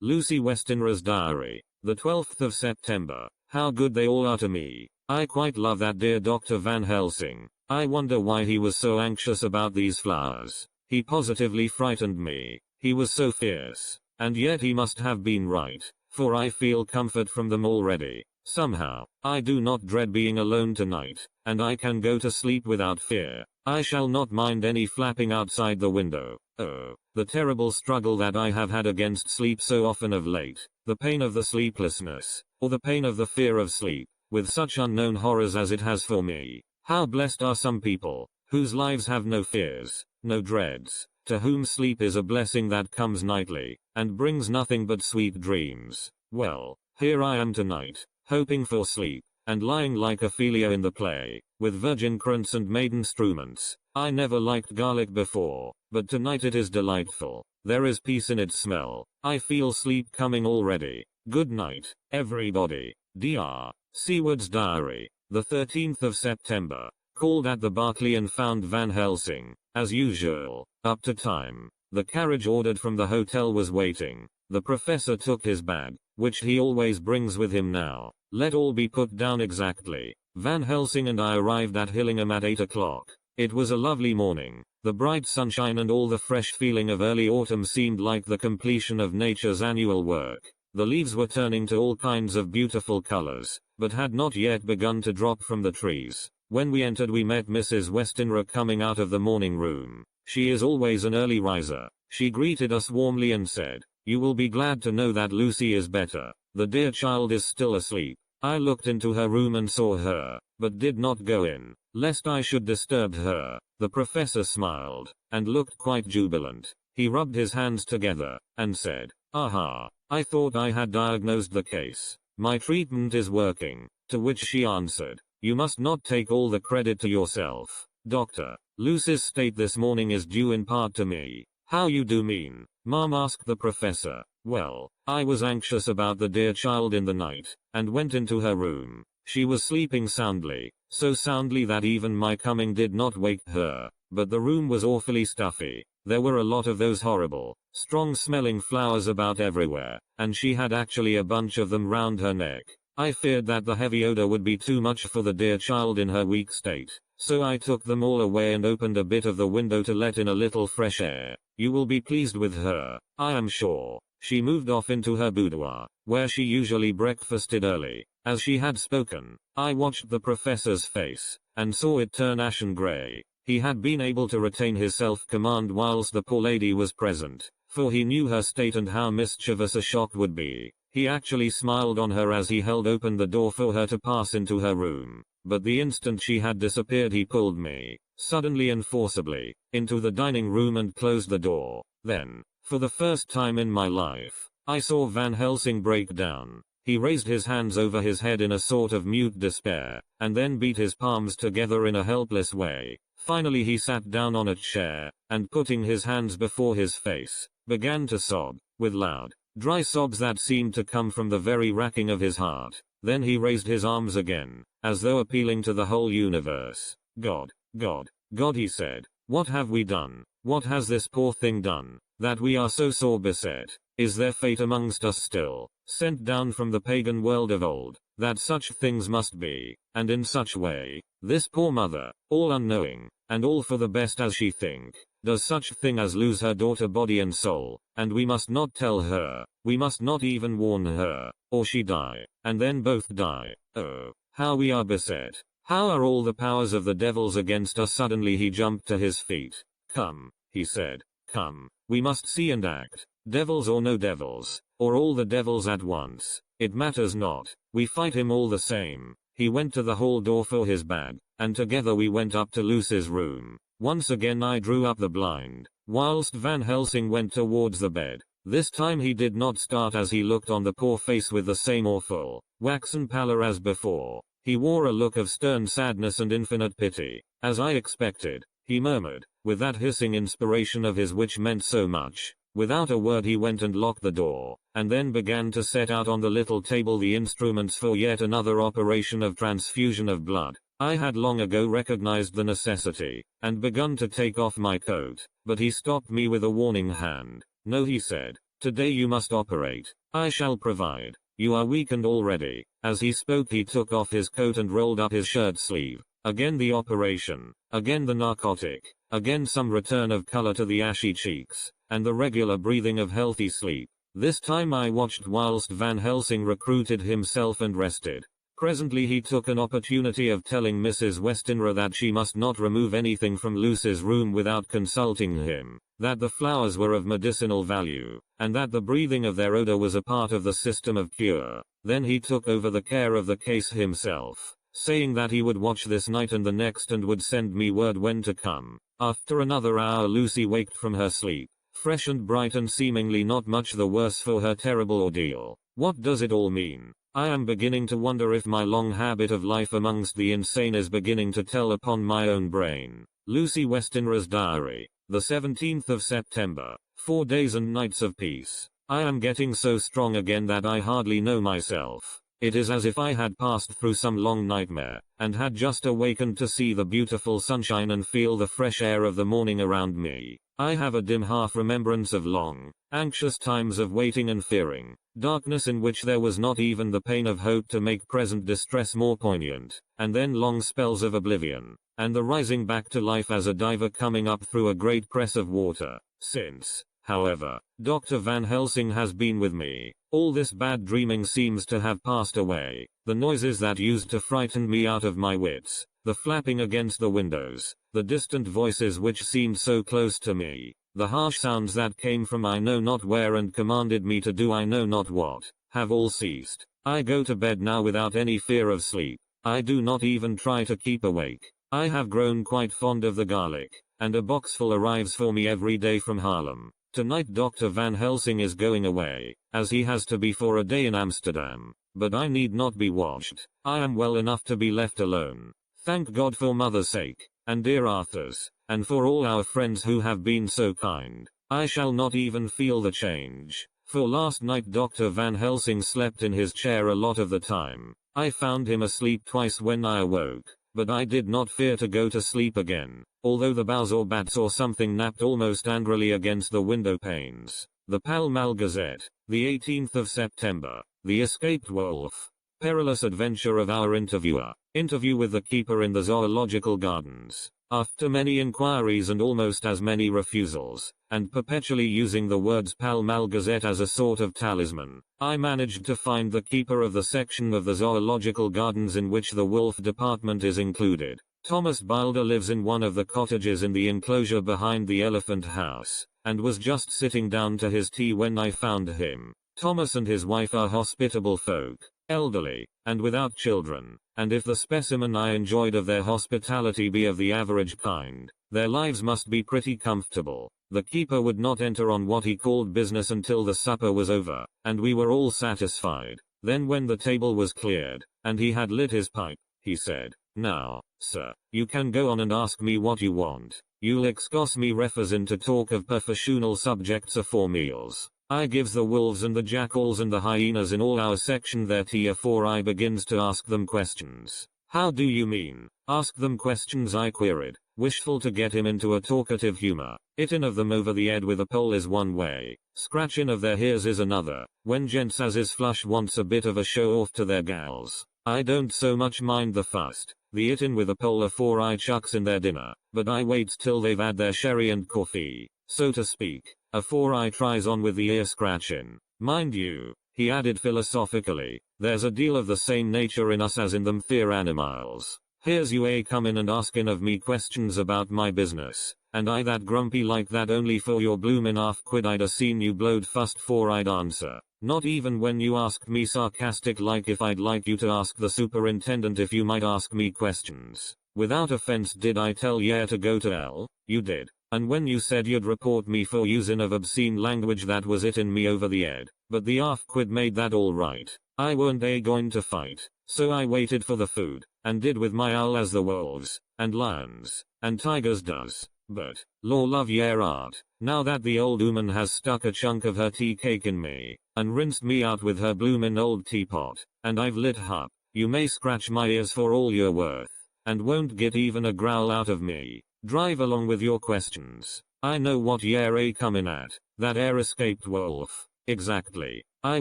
Lucy Westenra's diary. The 12th of September. How good they all are to me. I quite love that dear Dr. Van Helsing. I wonder why he was so anxious about these flowers. He positively frightened me. He was so fierce. And yet he must have been right, for I feel comfort from them already. Somehow, I do not dread being alone tonight, and I can go to sleep without fear. I shall not mind any flapping outside the window. Oh, the terrible struggle that I have had against sleep so often of late, the pain of the sleeplessness, or the pain of the fear of sleep, with such unknown horrors as it has for me. How blessed are some people, whose lives have no fears, no dreads, to whom sleep is a blessing that comes nightly, and brings nothing but sweet dreams. Well, here I am tonight, hoping for sleep, and lying like Ophelia in the play, with virgin crowns and maiden struments. I never liked garlic before, but tonight it is delightful. There is peace in its smell. I feel sleep coming already. Good night, everybody. Dr. Seward's diary. The 13th of September. Called at the Berkeley and found Van Helsing, as usual, up to time. The carriage ordered from the hotel was waiting. The professor took his bag, which he always brings with him now. Let all be put down exactly. Van Helsing and I arrived at Hillingham at 8 o'clock. It was a lovely morning. The bright sunshine and all the fresh feeling of early autumn seemed like the completion of nature's annual work. The leaves were turning to all kinds of beautiful colors, but had not yet begun to drop from the trees. When we entered we met Mrs. Westenra coming out of the morning room. She is always an early riser. She greeted us warmly and said, "You will be glad to know that Lucy is better. The dear child is still asleep." I looked into her room and saw her, but did not go in, lest I should disturb her. The professor smiled, and looked quite jubilant. He rubbed his hands together, and said, "Aha, I thought I had diagnosed the case. My treatment is working." To which she answered, "You must not take all the credit to yourself, Doctor. Lucy's state this morning is due in part to me." "How you do mean, Mom?" asked the professor. "Well, I was anxious about the dear child in the night, and went into her room. She was sleeping soundly, so soundly that even my coming did not wake her, but the room was awfully stuffy. There were a lot of those horrible, strong-smelling flowers about everywhere, and she had actually a bunch of them round her neck. I feared that the heavy odor would be too much for the dear child in her weak state, so I took them all away and opened a bit of the window to let in a little fresh air. You will be pleased with her, I am sure." She moved off into her boudoir, where she usually breakfasted early. As she had spoken, I watched the professor's face, and saw it turn ashen gray. He had been able to retain his self-command whilst the poor lady was present, for he knew her state and how mischievous a shock would be. He actually smiled on her as he held open the door for her to pass into her room. But the instant she had disappeared he pulled me, suddenly and forcibly, into the dining room and closed the door. Then, for the first time in my life, I saw Van Helsing break down. He raised his hands over his head in a sort of mute despair, and then beat his palms together in a helpless way. Finally he sat down on a chair, and putting his hands before his face, began to sob, with loud, dry sobs that seemed to come from the very racking of his heart. Then he raised his arms again, as though appealing to the whole universe. "God, God, God," he said, "what have we done? What has this poor thing done, that we are so sore beset? Is there fate amongst us still, sent down from the pagan world of old, that such things must be, and in such way? This poor mother, all unknowing, and all for the best as she think, does such thing as lose her daughter body and soul, and we must not tell her, we must not even warn her, or she die, and then both die. Oh, how we are beset. How are all the powers of the devils against us?" Suddenly he jumped to his feet. "Come," he said, "come, we must see and act. Devils or no devils, or all the devils at once, it matters not, we fight him all the same." He went to the hall door for his bag, and together we went up to Lucy's room. Once again I drew up the blind, whilst Van Helsing went towards the bed. This time he did not start as he looked on the poor face with the same awful, waxen pallor as before. He wore a look of stern sadness and infinite pity. "As I expected," he murmured, with that hissing inspiration of his which meant so much. Without a word he went and locked the door, and then began to set out on the little table the instruments for yet another operation of transfusion of blood. I had long ago recognized the necessity, and begun to take off my coat, but he stopped me with a warning hand. "No," he said, Today you must operate. I shall provide. You are weakened already. As he spoke he took off his coat and rolled up his shirt sleeve. Again the operation. Again the narcotic. Again some return of color to the ashy cheeks. And the regular breathing of healthy sleep. This time I watched whilst Van Helsing recruited himself and rested. Presently he took an opportunity of telling Mrs. Westenra that she must not remove anything from Lucy's room without consulting him, that the flowers were of medicinal value, and that the breathing of their odor was a part of the system of cure. Then he took over the care of the case himself, saying that he would watch this night and the next and would send me word when to come. After another hour Lucy waked from her sleep, fresh and bright and seemingly not much the worse for her terrible ordeal. What does it all mean? I am beginning to wonder if my long habit of life amongst the insane is beginning to tell upon my own brain. Lucy Westenra's diary. The 17th of September. 4 days and nights of peace. I am getting so strong again that I hardly know myself. It is as if I had passed through some long nightmare, and had just awakened to see the beautiful sunshine and feel the fresh air of the morning around me. I have a dim half-remembrance of long, anxious times of waiting and fearing, darkness in which there was not even the pain of hope to make present distress more poignant, and then long spells of oblivion, and the rising back to life as a diver coming up through a great press of water. Since, however, Dr. Van Helsing has been with me, all this bad dreaming seems to have passed away. The noises that used to frighten me out of my wits, the flapping against the windows, the distant voices which seemed so close to me, the harsh sounds that came from I know not where and commanded me to do I know not what, have all ceased. I go to bed now without any fear of sleep. I do not even try to keep awake. I have grown quite fond of the garlic, and a boxful arrives for me every day from Haarlem. Tonight Dr. Van Helsing is going away, as he has to be for a day in Amsterdam, but I need not be watched. I am well enough to be left alone. Thank God for mother's sake, and dear Arthur's, and for all our friends who have been so kind. I shall not even feel the change, for last night Dr. Van Helsing slept in his chair a lot of the time. I found him asleep twice when I awoke, but I did not fear to go to sleep again, although the boughs or bats or something napped almost angrily against the window panes. The Pall Mall Gazette, the 18th of September. The escaped wolf. Perilous adventure of our interviewer. Interview with the keeper in the zoological gardens. After many inquiries and almost as many refusals, and perpetually using the words Pall Mall Gazette as a sort of talisman, I managed to find the keeper of the section of the zoological gardens in which the wolf department is included. Thomas Bilder lives in one of the cottages in the enclosure behind the elephant house, and was just sitting down to his tea when I found him. Thomas and his wife are hospitable folk, elderly, and without children, and if the specimen I enjoyed of their hospitality be of the average kind, their lives must be pretty comfortable. The keeper would not enter on what he called business until the supper was over, and we were all satisfied. Then when the table was cleared, and he had lit his pipe, he said, "Now, sir, you can go on and ask me what you want. You'll excuse me refers in to talk of professional subjects afore meals. I gives the wolves and the jackals and the hyenas in all our section their tea afore I begins to ask them questions." "How do you mean, ask them questions?" I queried, wishful to get him into a talkative humor. "Hittin' of them over the head with a pole is one way, scratchin' of their ears is another, when gents as is flush wants a bit of a show off to their gals. I don't so much mind the fust, the hittin' with a pole afore I chucks in their dinner, but I waits till they've had their sherry and coffee, so to speak, afore I tries on with the ear scratchin'. Mind you," he added philosophically, "there's a deal of the same nature in us as in them theer animals. Here's you a comin' and askin' of me questions about my business, and I that grumpy like that only for your bloomin' half-quid I'd a seen you blowed fust 'fore I'd answer. Not even when you asked me sarcastic like if I'd like you to ask the superintendent if you might ask me questions. Without offense did I tell yer to go to hell? You did. And when you said you'd report me for usin' of obscene language that was hittin' me over the head, but the half-quid made that all right. I weren't going to fight, so I waited for the food, and did with my owl as the wolves, and lions, and tigers does. But, law love yer art, now that the old ooman has stuck a chunk of her tea cake in me, and rinsed me out with her bloomin' old teapot, and I've lit hup, you may scratch my ears for all you're worth, and won't get even a growl out of me. Drive along with your questions. I know what yer a comin' at, that escaped wolf. Exactly. I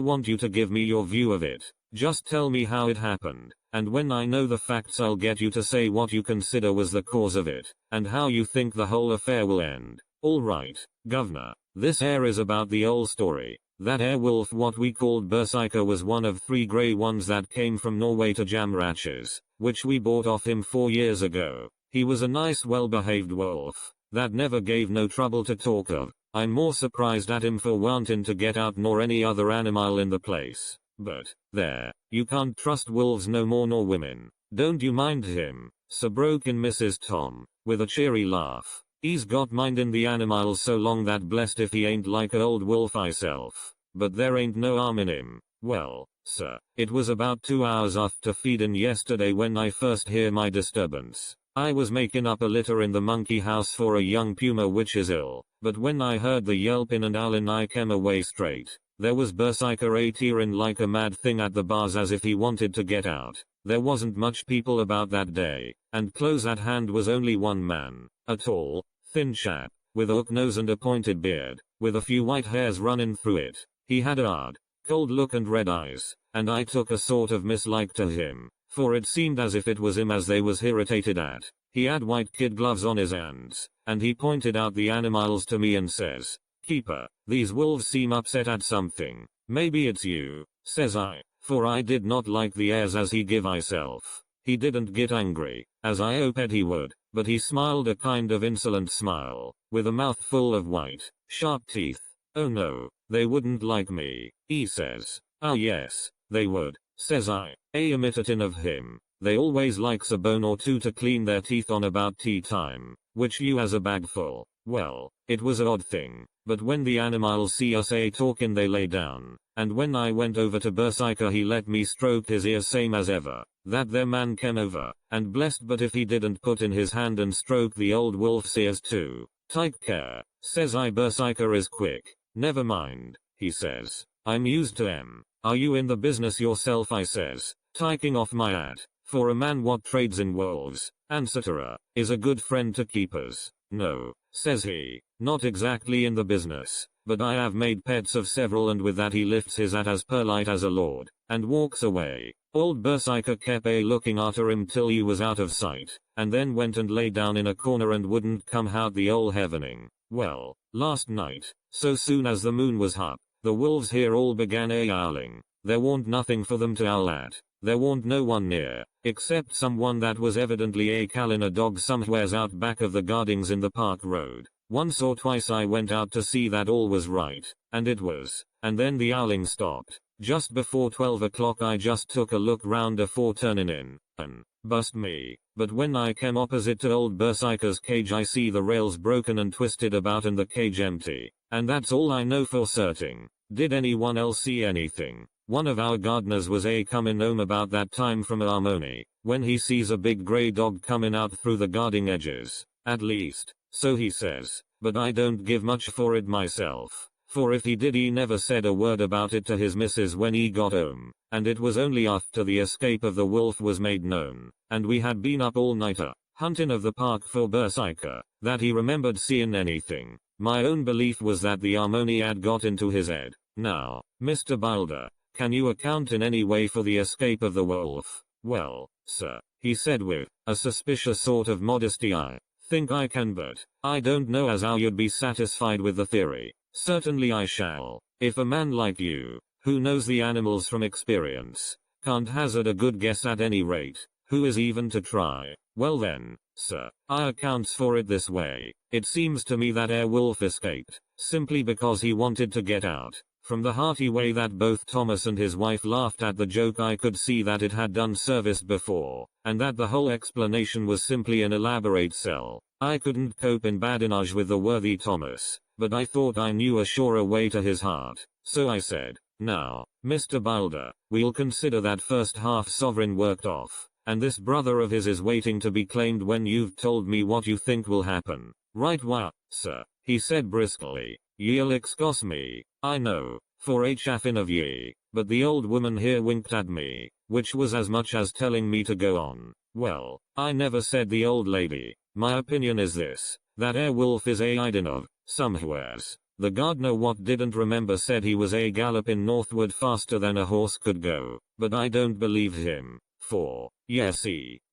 want you to give me your view of it. Just tell me how it happened, and when I know the facts I'll get you to say what you consider was the cause of it, and how you think the whole affair will end. Alright, Governor. This here is about the old story. That wolf what we called Berserker was one of 3 grey ones that came from Norway to Jamratches, which we bought off him 4 years ago. He was a nice well-behaved wolf, that never gave no trouble to talk of. I'm more surprised at him for wanting to get out nor any other animal in the place. But, there, you can't trust wolves no more nor women. Don't you mind him, so broke in Mrs. Tom, with a cheery laugh. He's got mindin' the animals so long that blessed if he ain't like a old wolf myself. But there ain't no harm in him. Well, sir, it was about 2 hours after feedin' yesterday when I first hear my disturbance. I was making up a litter in the monkey house for a young puma which is ill, but when I heard the yelpin' and howlin' I came away straight. There was Berserker a tearin' like a mad thing at the bars as if he wanted to get out. There wasn't much people about that day, and close at hand was only one man, a tall, thin chap, with a hook nose and a pointed beard, with a few white hairs running through it. He had a hard, cold look and red eyes, and I took a sort of mislike to him, for it seemed as if it was him as they was irritated at. He had white kid gloves on his hands, and he pointed out the animals to me and says, "Keeper, these wolves seem upset at something. Maybe it's you," says I, for I did not like the airs as he give myself. He didn't get angry, as I hoped he would, but he smiled a kind of insolent smile, with a mouth full of white, sharp teeth. "Oh no, they wouldn't like me," he says. "Ah yes, they would," says I, imitating of him. "They always likes a bone or two to clean their teeth on about tea time, which you has a bag full." Well, it was a odd thing, but when the animals see us talking they lay down, and when I went over to Berserker he let me stroke his ears same as ever. That there man came over, and blessed but if he didn't put in his hand and stroke the old wolf's ears too. "Take care," says I. "Berserker is quick." "Never mind," he says. "I'm used to 'em. Are you in the business yourself?" I says, taking off my hat, for a man what trades in wolves, etc., is a good friend to keepers. "No," says he, "not exactly in the business, but I have made pets of several," and with that he lifts his hat as polite as a lord, and walks away. Old Berserker kept looking after him till he was out of sight, and then went and lay down in a corner and wouldn't come out the ole heavening. Well, last night, so soon as the moon was up, the wolves here all began howling. There warn't nothing for them to howl at. There warn't no one near, except someone that was evidently calling a dog somewheres out back of the gardings in the park road. Once or twice I went out to see that all was right, and it was, and then the howling stopped. Just before 12 o'clock I just took a look round afore turning in, and, bust me, but when I came opposite to old Berserker's cage I see the rails broken and twisted about and the cage empty. And that's all I know for certain. Did anyone else see anything? One of our gardeners was comin' home about that time from Harmony, when he sees a big grey dog comin' out through the guarding edges. At least, so he says, but I don't give much for it myself. For if he did he never said a word about it to his missus when he got home, and it was only after the escape of the wolf was made known, and we had been up all nighter, hunting of the park for Berserker, that he remembered seeing anything. My own belief was that the Harmony had got into his head. Now, Mr. Boulder, can you account in any way for the escape of the wolf? "Well, sir," he said with a suspicious sort of modesty, "I think I can, but I don't know as how you'd be satisfied with the theory." "Certainly I shall. If a man like you, who knows the animals from experience, can't hazard a good guess at any rate, who is even to try? Well then, sir, I accounts for it this way. It seems to me that wolf escaped, simply because he wanted to get out." From the hearty way that both Thomas and his wife laughed at the joke I could see that it had done service before, and that the whole explanation was simply an elaborate sell. I couldn't cope in badinage with the worthy Thomas, but I thought I knew a surer way to his heart, so I said, "Now, Mr. Boulder, we'll consider that first half sovereign worked off, and this brother of his is waiting to be claimed when you've told me what you think will happen." "Right wha, sir," he said briskly. "Ye'll excuse me, I know, for a chaffin' of ye, but the old woman here winked at me, which was as much as telling me to go on." "Well, I never said the old lady. My opinion is this, that wolf is hiding of, somewheres. The gardener what didn't remember said he was a galloping northward faster than a horse could go, but I don't believe him. 4. Yes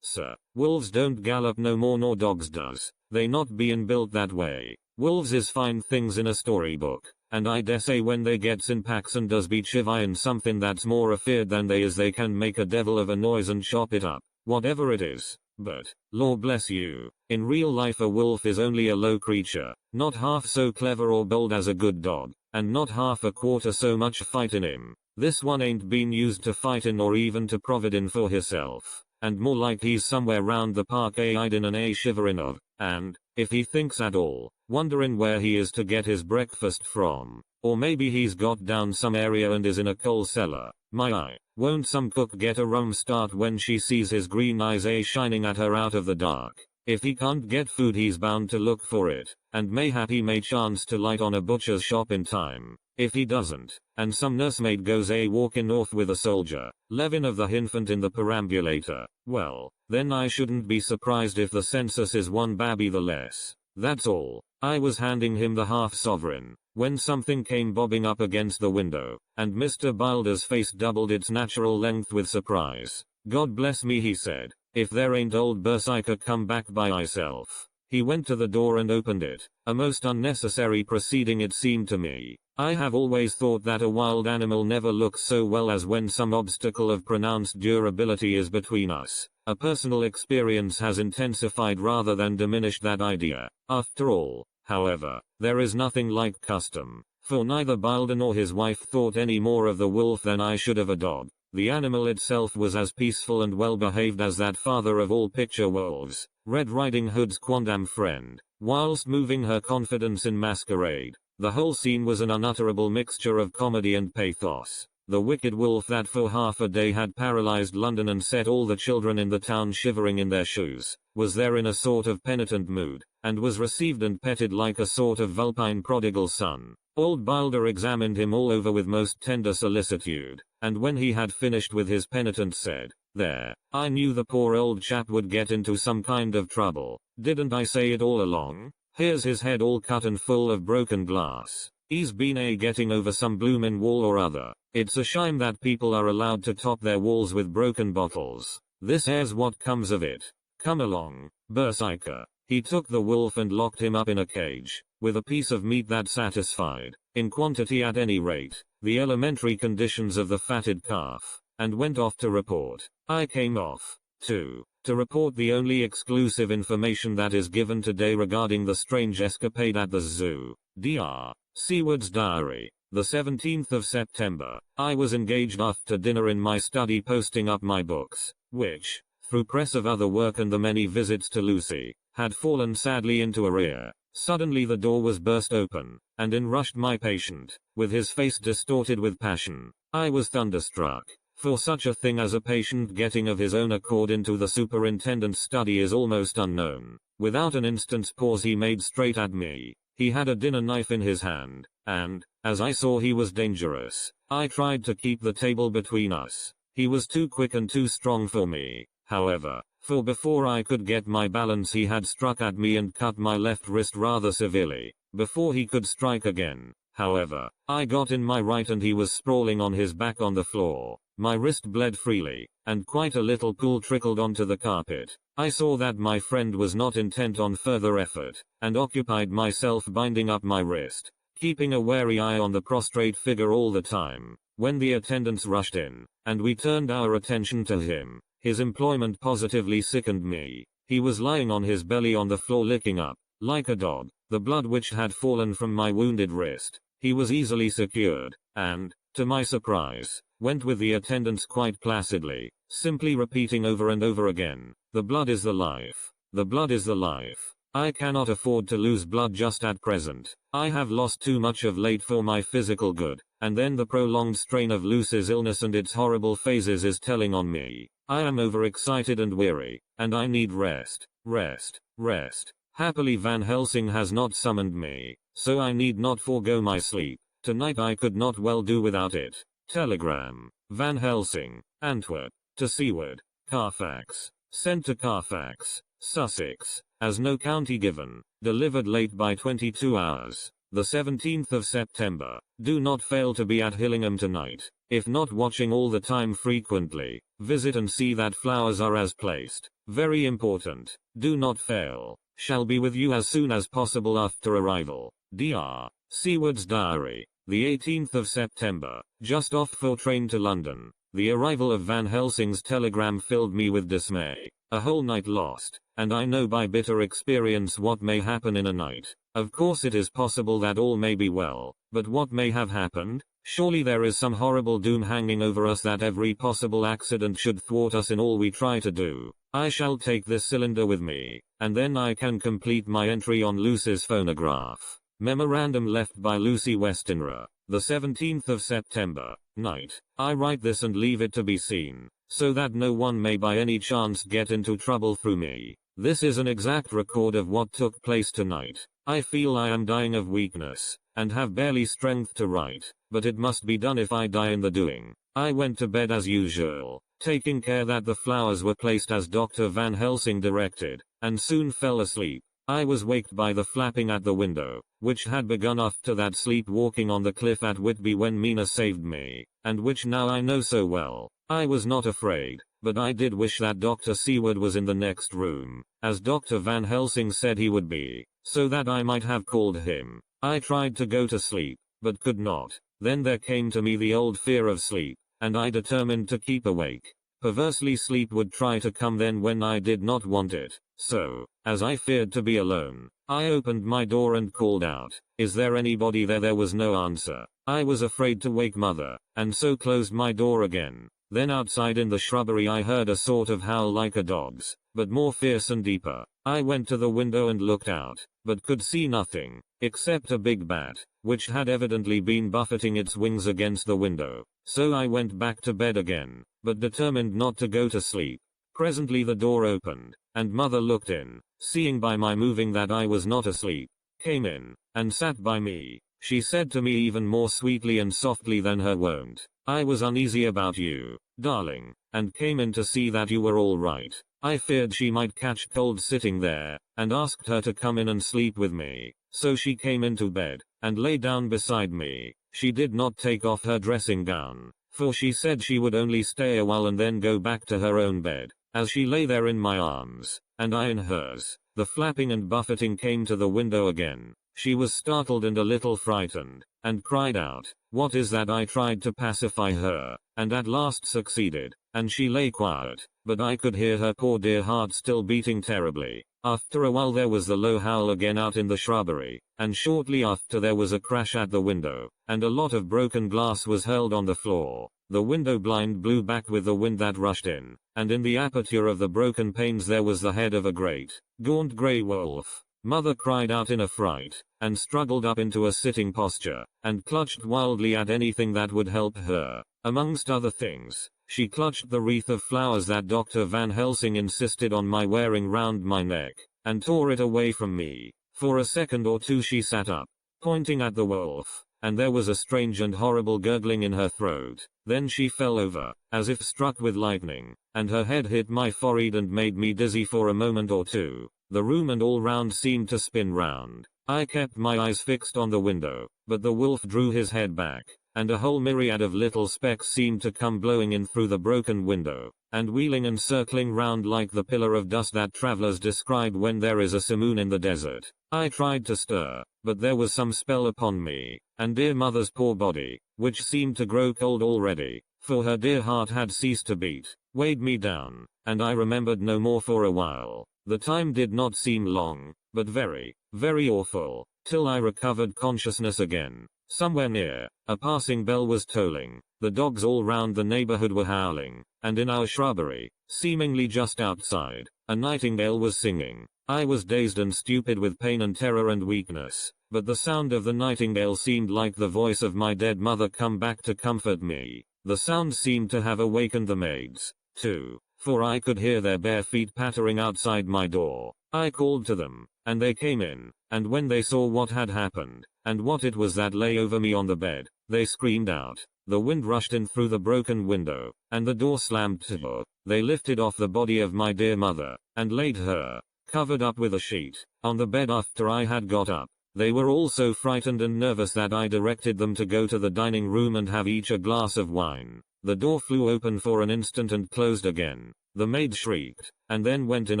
sir, wolves don't gallop no more nor dogs does, they not being built that way. Wolves is fine things in a storybook, and I dare say when they gets in packs and does be chivying something that's more afeared than they is they can make a devil of a noise and chop it up, whatever it is. But, Lord bless you, in real life a wolf is only a low creature, not half so clever or bold as a good dog, and not half a quarter so much fight in him. This one ain't been used to fightin' or even to providin' for hisself, and more like he's somewhere round the park a hidin' and a shiverin' of, and, if he thinks at all, wonderin' where he is to get his breakfast from, or maybe he's got down some area and is in a coal cellar. My eye, won't some cook get a rum start when she sees his green eyes a shining at her out of the dark? If he can't get food he's bound to look for it, and mayhap he may chance to light on a butcher's shop in time. If he doesn't, and some nursemaid goes a walking off with a soldier, Levin of the infant in the perambulator, well, then I shouldn't be surprised if the census is one babby the less. That's all. I was handing him the half-sovereign, when something came bobbing up against the window, and Mr. Bilder's face doubled its natural length with surprise. God bless me, he said, if there ain't old Berserker come back by myself. He went to the door and opened it, a most unnecessary proceeding it seemed to me. I have always thought that a wild animal never looks so well as when some obstacle of pronounced durability is between us. A personal experience has intensified rather than diminished that idea. After all, however, there is nothing like custom, for neither Bilder nor his wife thought any more of the wolf than I should of a dog. The animal itself was as peaceful and well behaved as that father of all picture wolves, Red Riding Hood's quondam friend, whilst moving her confidence in masquerade. The whole scene was an unutterable mixture of comedy and pathos. The wicked wolf that for half a day had paralyzed London and set all the children in the town shivering in their shoes, was there in a sort of penitent mood, and was received and petted like a sort of vulpine prodigal son. Old Bilder examined him all over with most tender solicitude, and when he had finished with his penitent said, "There, I knew the poor old chap would get into some kind of trouble. Didn't I say it all along? Here's his head all cut and full of broken glass. He's been getting over some bloomin' wall or other. It's a shame that people are allowed to top their walls with broken bottles. This here's what comes of it. Come along, Berserker." He took the wolf and locked him up in a cage, with a piece of meat that satisfied, in quantity at any rate, the elementary conditions of the fatted calf, and went off to report. I came off, too, to report the only exclusive information that is given today regarding the strange escapade at the zoo. Dr. Seward's diary. The 17th of September, I was engaged after dinner in my study posting up my books, which, through press of other work and the many visits to Lucy, had fallen sadly into arrear. Suddenly the door was burst open, and in rushed my patient, with his face distorted with passion. I was thunderstruck, for such a thing as a patient getting of his own accord into the superintendent's study is almost unknown. Without an instant's pause he made straight at me. He had a dinner knife in his hand, and, as I saw he was dangerous, I tried to keep the table between us. He was too quick and too strong for me, however, for before I could get my balance he had struck at me and cut my left wrist rather severely. Before he could strike again, however, I got in my right and he was sprawling on his back on the floor. My wrist bled freely, and quite a little pool trickled onto the carpet. I saw that my friend was not intent on further effort, and occupied myself binding up my wrist, keeping a wary eye on the prostrate figure all the time. When the attendants rushed in, and we turned our attention to him, his employment positively sickened me. He was lying on his belly on the floor licking up, like a dog, the blood which had fallen from my wounded wrist. He was easily secured, and, to my surprise, went with the attendants quite placidly, simply repeating over and over again, "The blood is the life. The blood is the life. I cannot afford to lose blood just at present. I have lost too much of late for my physical good, and then the prolonged strain of Lucy's illness and its horrible phases is telling on me. I am overexcited and weary, and I need rest, rest, rest. Happily Van Helsing has not summoned me, so I need not forego my sleep. Tonight I could not well do without it." Telegram. Van Helsing, Antwerp, to Seward, Carfax. Sent to Carfax, Sussex, as no county given. Delivered late by 22 hours. the 17th of September. Do not fail to be at Hillingham tonight. If not watching all the time frequently, visit and see that flowers are as placed. Very important. Do not fail. Shall be with you as soon as possible after arrival. Dr. Seward's diary. The 18th of September. Just off for train to London. The arrival of Van Helsing's telegram filled me with dismay. A whole night lost, and I know by bitter experience what may happen in a night. Of course it is possible that all may be well, but what may have happened? Surely there is some horrible doom hanging over us that every possible accident should thwart us in all we try to do. I shall take this cylinder with me, and then I can complete my entry on Lucy's phonograph. Memorandum left by Lucy Westenra. The 17th of September, night. I write this and leave it to be seen, so that no one may by any chance get into trouble through me. This is an exact record of what took place tonight. I feel I am dying of weakness, and have barely strength to write, but it must be done if I die in the doing. I went to bed as usual, taking care that the flowers were placed as Dr. Van Helsing directed, and soon fell asleep. I was waked by the flapping at the window, which had begun after that sleepwalking on the cliff at Whitby when Mina saved me, and which now I know so well. I was not afraid, but I did wish that Dr. Seward was in the next room, as Dr. Van Helsing said he would be, so that I might have called him. I tried to go to sleep, but could not. Then there came to me the old fear of sleep, and I determined to keep awake. Perversely sleep would try to come then when I did not want it. So, as I feared to be alone, I opened my door and called out, "Is there anybody there?" There was no answer. I was afraid to wake mother, and so closed my door again. Then outside in the shrubbery I heard a sort of howl like a dog's, but more fierce and deeper. I went to the window and looked out, but could see nothing, except a big bat, which had evidently been buffeting its wings against the window. So I went back to bed again, but determined not to go to sleep. Presently the door opened, and mother looked in, seeing by my moving that I was not asleep, came in, and sat by me. She said to me even more sweetly and softly than her wont, "I was uneasy about you, darling, and came in to see that you were all right. I feared she might catch cold sitting there, and asked her to come in and sleep with me. So she came into bed, and lay down beside me. She did not take off her dressing gown, for she said she would only stay a while and then go back to her own bed. As she lay there in my arms, and I in hers, the flapping and buffeting came to the window again. She was startled and a little frightened, and cried out, 'What is that?' I tried to pacify her, and at last succeeded, and she lay quiet, but I could hear her poor dear heart still beating terribly. After a while there was the low howl again out in the shrubbery, and shortly after there was a crash at the window, and a lot of broken glass was hurled on the floor. The window blind blew back with the wind that rushed in, and in the aperture of the broken panes there was the head of a great, gaunt grey wolf. Mother cried out in a fright, and struggled up into a sitting posture, and clutched wildly at anything that would help her. Amongst other things, she clutched the wreath of flowers that Dr. Van Helsing insisted on my wearing round my neck, and tore it away from me. For a second or two she sat up, pointing at the wolf, and there was a strange and horrible gurgling in her throat. Then she fell over, as if struck with lightning, and her head hit my forehead and made me dizzy for a moment or two. The room and all round seemed to spin round. I kept my eyes fixed on the window, but the wolf drew his head back, and a whole myriad of little specks seemed to come blowing in through the broken window, and wheeling and circling round like the pillar of dust that travelers describe when there is a simoon in the desert. I tried to stir, but there was some spell upon me, and dear mother's poor body, which seemed to grow cold already, for her dear heart had ceased to beat, weighed me down, and I remembered no more for a while. The time did not seem long, but very, very awful, till I recovered consciousness again. Somewhere near, a passing bell was tolling, the dogs all round the neighborhood were howling, and in our shrubbery, seemingly just outside, a nightingale was singing. I was dazed and stupid with pain and terror and weakness, but the sound of the nightingale seemed like the voice of my dead mother come back to comfort me. The sound seemed to have awakened the maids, too, for I could hear their bare feet pattering outside my door. I called to them, and they came in, and when they saw what had happened, and what it was that lay over me on the bed, they screamed out. The wind rushed in through the broken window, and the door slammed to. They lifted off the body of my dear mother, and laid her, covered up with a sheet, on the bed after I had got up. They were all so frightened and nervous that I directed them to go to the dining room and have each a glass of wine. The door flew open for an instant and closed again. The maid shrieked, and then went in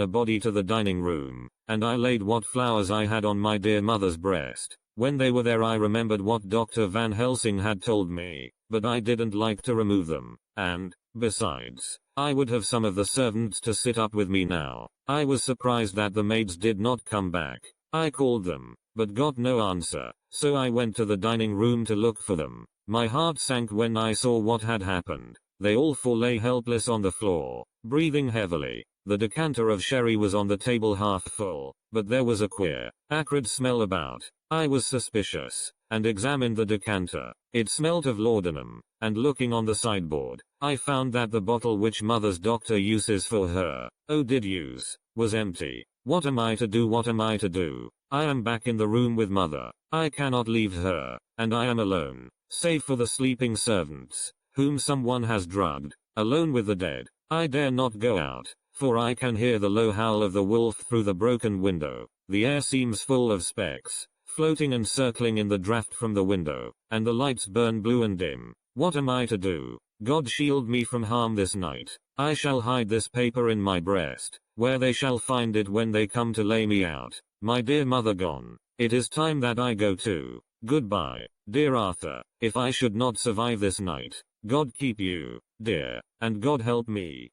a body to the dining room, and I laid what flowers I had on my dear mother's breast. When they were there I remembered what Dr. Van Helsing had told me, but I didn't like to remove them, and, besides, I would have some of the servants to sit up with me now. I was surprised that the maids did not come back. I called them, but got no answer, so I went to the dining room to look for them. My heart sank when I saw what had happened. They all four lay helpless on the floor, breathing heavily. The decanter of sherry was on the table half full, but there was a queer, acrid smell about. I was suspicious, and examined the decanter. It smelt of laudanum, and looking on the sideboard, I found that the bottle which mother's doctor uses for her, did use, was empty. What am I to do? What am I to do? I am back in the room with mother. I cannot leave her, and I am alone, save for the sleeping servants, whom someone has drugged, alone with the dead. I dare not go out, for I can hear the low howl of the wolf through the broken window. The air seems full of specks, floating and circling in the draft from the window, and the lights burn blue and dim. What am I to do? God shield me from harm this night. I shall hide this paper in my breast, where they shall find it when they come to lay me out. My dear mother gone. It is time that I go too. Goodbye, dear Arthur. If I should not survive this night, God keep you, dear, and God help me.